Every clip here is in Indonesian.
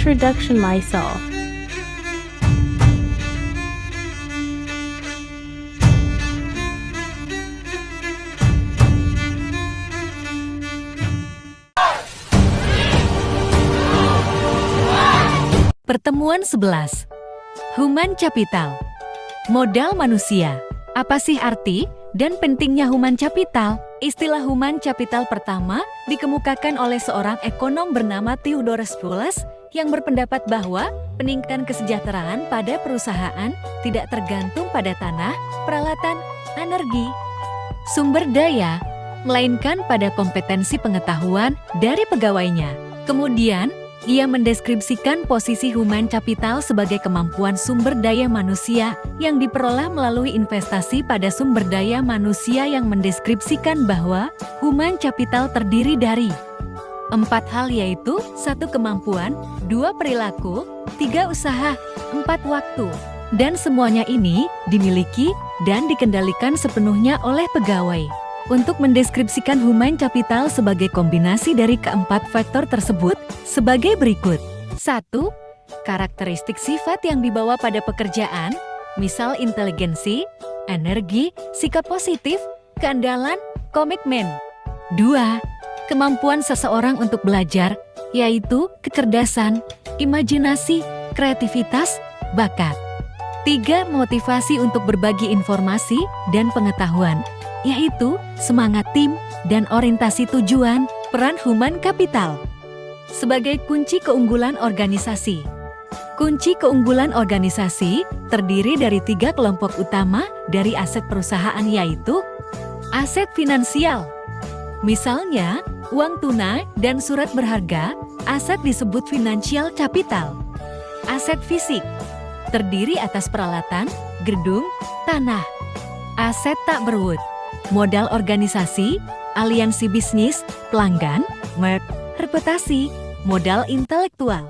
introduction myself. Pertemuan 11. Human Capital. Modal manusia. Apa sih arti dan pentingnya human capital? Istilah human capital pertama dikemukakan oleh seorang ekonom bernama Theodore Spules yang berpendapat bahwa peningkatan kesejahteraan pada perusahaan tidak tergantung pada tanah, peralatan, energi, sumber daya, melainkan pada kompetensi pengetahuan dari pegawainya. Kemudian, ia mendeskripsikan posisi human capital sebagai kemampuan sumber daya manusia yang diperoleh melalui investasi pada sumber daya manusia yang mendeskripsikan bahwa human capital terdiri dari 4 hal yaitu 1 kemampuan, 2 perilaku, 3 usaha, 4 waktu. Dan semuanya ini dimiliki dan dikendalikan sepenuhnya oleh pegawai. Untuk mendeskripsikan human capital sebagai kombinasi dari keempat faktor tersebut sebagai berikut. 1. Karakteristik sifat yang dibawa pada pekerjaan, misal inteligensi, energi, sikap positif, keandalan, komitmen. 2. Kemampuan seseorang untuk belajar, yaitu kecerdasan, imajinasi, kreativitas, bakat. 3. Motivasi untuk berbagi informasi dan pengetahuan, yaitu semangat tim dan orientasi tujuan. Peran human capital sebagai kunci keunggulan organisasi. Kunci keunggulan organisasi terdiri dari 3 kelompok utama dari aset perusahaan, yaitu aset finansial. Misalnya, uang tunai dan surat berharga, aset disebut financial capital. Aset fisik terdiri atas peralatan, gedung, tanah. Aset tak berwujud, modal organisasi, aliansi bisnis, pelanggan, merek, reputasi, modal intelektual.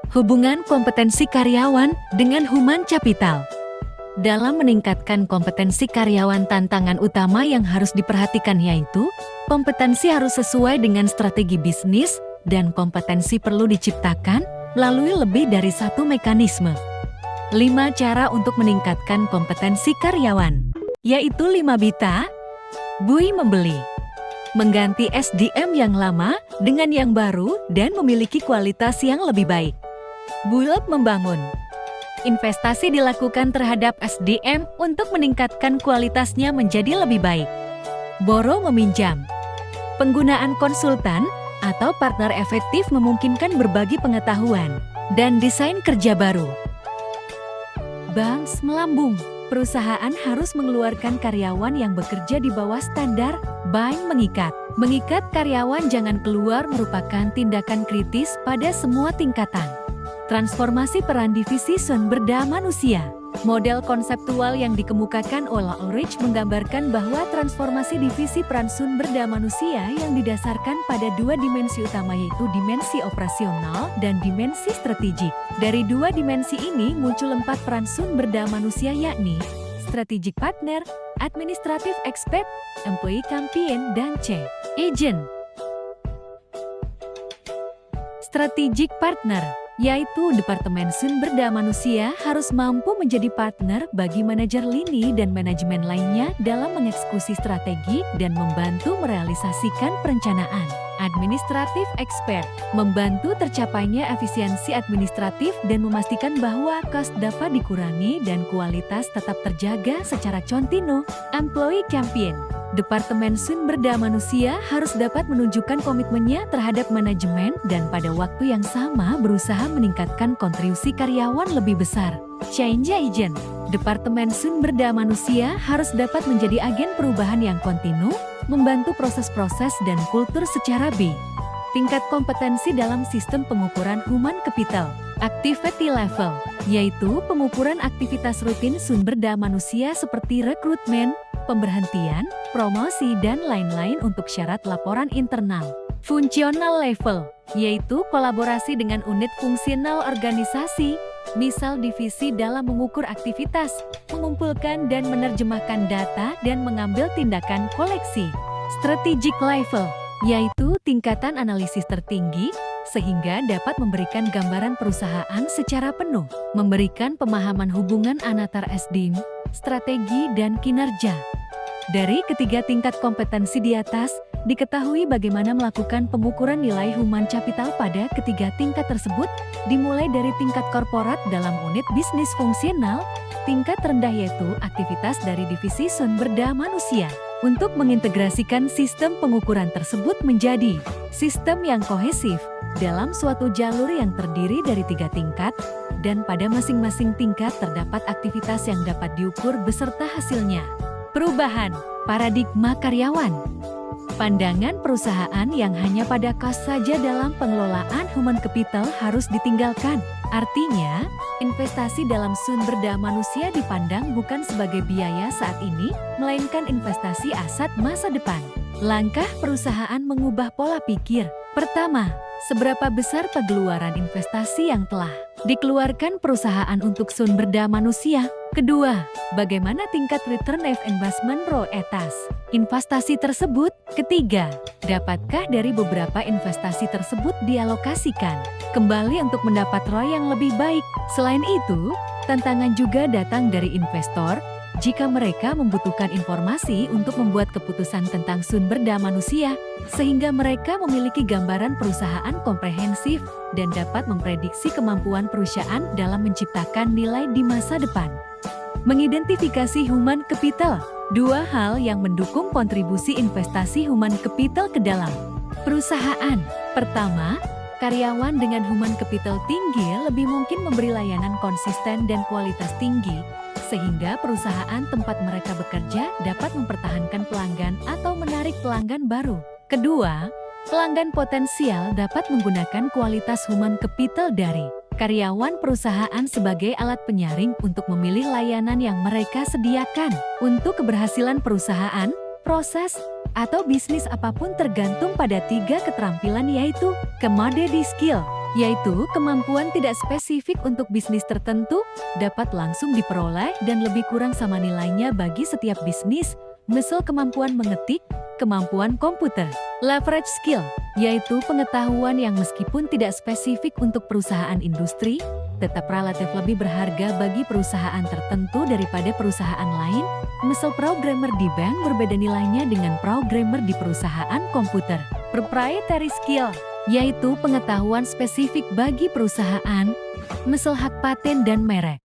Hubungan kompetensi karyawan dengan human capital. Dalam meningkatkan kompetensi karyawan, tantangan utama yang harus diperhatikan yaitu kompetensi harus sesuai dengan strategi bisnis dan kompetensi perlu diciptakan melalui lebih dari 1 mekanisme. 5 cara untuk meningkatkan kompetensi karyawan, yaitu 5 bita. Bui membeli, mengganti SDM yang lama dengan yang baru dan memiliki kualitas yang lebih baik. Bulog membangun, investasi dilakukan terhadap SDM untuk meningkatkan kualitasnya menjadi lebih baik. Boro meminjam, penggunaan konsultan atau partner efektif memungkinkan berbagi pengetahuan dan desain kerja baru. Bangs melambung, perusahaan harus mengeluarkan karyawan yang bekerja di bawah standar. Bank mengikat. Mengikat karyawan jangan keluar merupakan tindakan kritis pada semua tingkatan. Transformasi peran divisi sumber daya manusia. Model konseptual yang dikemukakan oleh Ulrich menggambarkan bahwa transformasi divisi peran sumber daya manusia yang didasarkan pada 2 dimensi utama, yaitu dimensi operasional dan dimensi strategik. Dari 2 dimensi ini muncul 4 peran sumber daya manusia, yakni strategic partner, administrative expert, employee champion, dan agent. Strategic partner, yaitu Departemen Sumber Daya Manusia harus mampu menjadi partner bagi manajer lini dan manajemen lainnya dalam mengeksekusi strategi dan membantu merealisasikan perencanaan. Administrative expert, membantu tercapainya efisiensi administratif dan memastikan bahwa cost dapat dikurangi dan kualitas tetap terjaga secara kontinu. Employee champion, Departemen Sumber Daya Manusia harus dapat menunjukkan komitmennya terhadap manajemen dan pada waktu yang sama berusaha meningkatkan kontribusi karyawan lebih besar. Change agent, Departemen Sumber Daya Manusia harus dapat menjadi agen perubahan yang kontinu, membantu proses-proses dan kultur secara tingkat kompetensi dalam sistem pengukuran human capital. Activity level, yaitu pengukuran aktivitas rutin sumber daya manusia seperti rekrutmen, pemberhentian, promosi, dan lain-lain untuk syarat laporan internal. Functional level, yaitu kolaborasi dengan unit fungsional organisasi, misal divisi dalam mengukur aktivitas, mengumpulkan dan menerjemahkan data, dan mengambil tindakan koleksi. Strategic level, yaitu tingkatan analisis tertinggi, sehingga dapat memberikan gambaran perusahaan secara penuh, memberikan pemahaman hubungan antar SDM, strategi, dan kinerja. Dari ketiga tingkat kompetensi di atas, diketahui bagaimana melakukan pengukuran nilai human capital pada ketiga tingkat tersebut, dimulai dari tingkat korporat dalam unit bisnis fungsional, tingkat rendah yaitu aktivitas dari divisi sumber daya manusia. Untuk mengintegrasikan sistem pengukuran tersebut menjadi sistem yang kohesif dalam suatu jalur yang terdiri dari 3 tingkat, dan pada masing-masing tingkat terdapat aktivitas yang dapat diukur beserta hasilnya. Perubahan paradigma karyawan. Pandangan perusahaan yang hanya pada cost saja dalam pengelolaan human capital harus ditinggalkan. Artinya, investasi dalam sumber daya manusia dipandang bukan sebagai biaya saat ini, melainkan investasi aset masa depan. Langkah perusahaan mengubah pola pikir. Pertama, seberapa besar pengeluaran investasi yang telah dikeluarkan perusahaan untuk sumber daya manusia? Kedua, bagaimana tingkat return of investment ROI atas investasi tersebut? Ketiga, dapatkah dari beberapa investasi tersebut dialokasikan kembali untuk mendapat ROI yang lebih baik? Selain itu, tantangan juga datang dari investor jika mereka membutuhkan informasi untuk membuat keputusan tentang sumber daya manusia, sehingga mereka memiliki gambaran perusahaan komprehensif dan dapat memprediksi kemampuan perusahaan dalam menciptakan nilai di masa depan. Mengidentifikasi human capital. Dua hal yang mendukung kontribusi investasi human capital ke dalam perusahaan. Pertama, karyawan dengan human capital tinggi lebih mungkin memberi layanan konsisten dan kualitas tinggi, sehingga perusahaan tempat mereka bekerja dapat mempertahankan pelanggan atau menarik pelanggan baru. Kedua, pelanggan potensial dapat menggunakan kualitas human capital dari karyawan perusahaan sebagai alat penyaring untuk memilih layanan yang mereka sediakan. Untuk keberhasilan perusahaan, proses, atau bisnis apapun tergantung pada 3 keterampilan yaitu commodity skill, yaitu kemampuan tidak spesifik untuk bisnis tertentu, dapat langsung diperoleh dan lebih kurang sama nilainya bagi setiap bisnis, misal kemampuan mengetik, kemampuan komputer. Leverage skill, yaitu pengetahuan yang meskipun tidak spesifik untuk perusahaan industri, tetap relatif lebih berharga bagi perusahaan tertentu daripada perusahaan lain, misal programmer di bank berbeda nilainya dengan programmer di perusahaan komputer. Proprietary skill, yaitu pengetahuan spesifik bagi perusahaan, misal hak paten dan merek.